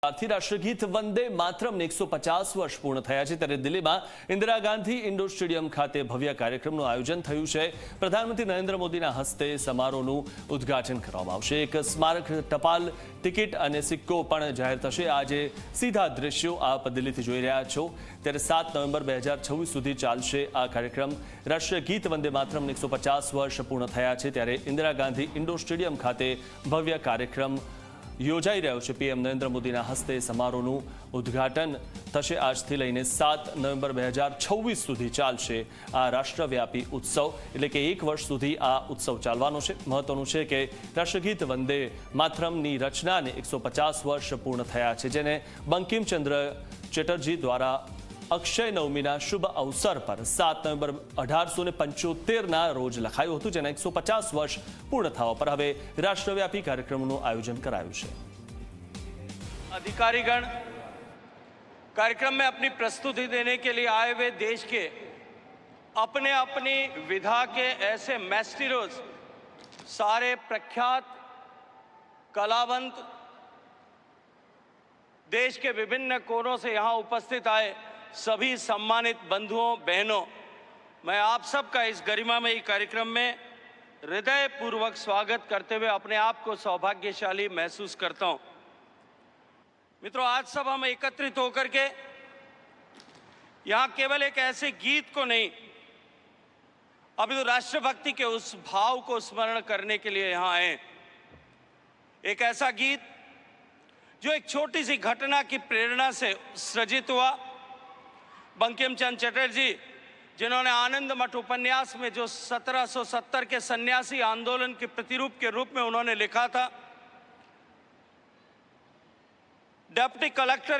થી રાષ્ટ્રગીત વંદે માતરમને 150 વર્ષ પૂર્ણ થયા છે ત્યારે દિલ્હીમાં ઇન્દિરા ગાંધી ઇન્ડોર સ્ટેડિયમ ખાતે ભવ્ય કાર્યક્રમનું આયોજન થયું છે। પ્રધાનમંત્રી નરેન્દ્ર મોદીના હસ્તે સમારોહનું ઉદ્ઘાટન કરવામાં આવશે। એક સ્મારક ટપાલ ટિકિટ અને સિક્કો પણ જાહેર થશે। આજે સીધા દ્રશ્યો આપ દિલ્હીથી જોઈ રહ્યા છો ત્યારે 7 નવેમ્બર 2026 સુધી ચાલશે આ કાર્યક્રમ। રાષ્ટ્રીય ગીત વંદે માતરમને 150 વર્ષ પૂર્ણ થયા છે ત્યારે ઇન્દિરા ગાંધી ઇન્ડોર સ્ટેડિયમ ખાતે ભવ્ય કાર્યક્રમ યોજાઈ રહ્યો છે। પીએમ નરેન્દ્ર મોદીના હસ્તે સમારોહનું ઉદ્ઘાટન થશે। આજથી લઈને 7 નવેમ્બર 2026 સુધી ચાલશે આ રાષ્ટ્રવ્યાપી ઉત્સવ, એટલે કે 1 વર્ષ સુધી આ ઉત્સવ ચાલવાનો છે। મહત્વનું છે કે રાષ્ટ્રગીત વંદે માતરમની રચનાને 150 વર્ષ પૂર્ણ થયા છે, જેને બંકિમચંદ્ર ચેટર્જી દ્વારા અક્ષય નવમીના શુભ અવસર પર 7 નવેમ્બર 1875ના રોજ લખાયું હતું, જેના 150 વર્ષ પૂર્ણ થવા પર હવે રાષ્ટ્રવ્યાપી કાર્યક્રમનું આયોજન કરાયું છે। अधिकारीगण कार्यक्रम में अपनी प्रस्तुति देने के लिए आए हुए देश के अपने अपनी विधा के ऐसे मैस्टिरोज, सारे प्रख्यात कलावंत देश के विभिन्न कोनों से यहाँ उपस्थित आए सभी सम्मानित बंधुओं बहनों, मैं आप सबका इस गरिमामयी कार्यक्रम में हृदयपूर्वक स्वागत करते हुए अपने आप को सौभाग्यशाली महसूस करता हूं। मित्रों, आज सब हम एकत्रित होकर के यहाँ केवल एक ऐसे गीत को नहीं, अभी तो राष्ट्रभक्ति के उस भाव को स्मरण करने के लिए यहाँ आए। एक ऐसा गीत जो एक छोटी सी घटना की प्रेरणा से सृजित हुआ। बंकिमचंद्र चटर्जी, जिन्होंने आनंद मठ उपन्यास में जो 1770 के सन्यासी आंदोलन के प्रतिरूप के रूप में उन्होंने लिखा था, डिप्टी कलेक्टर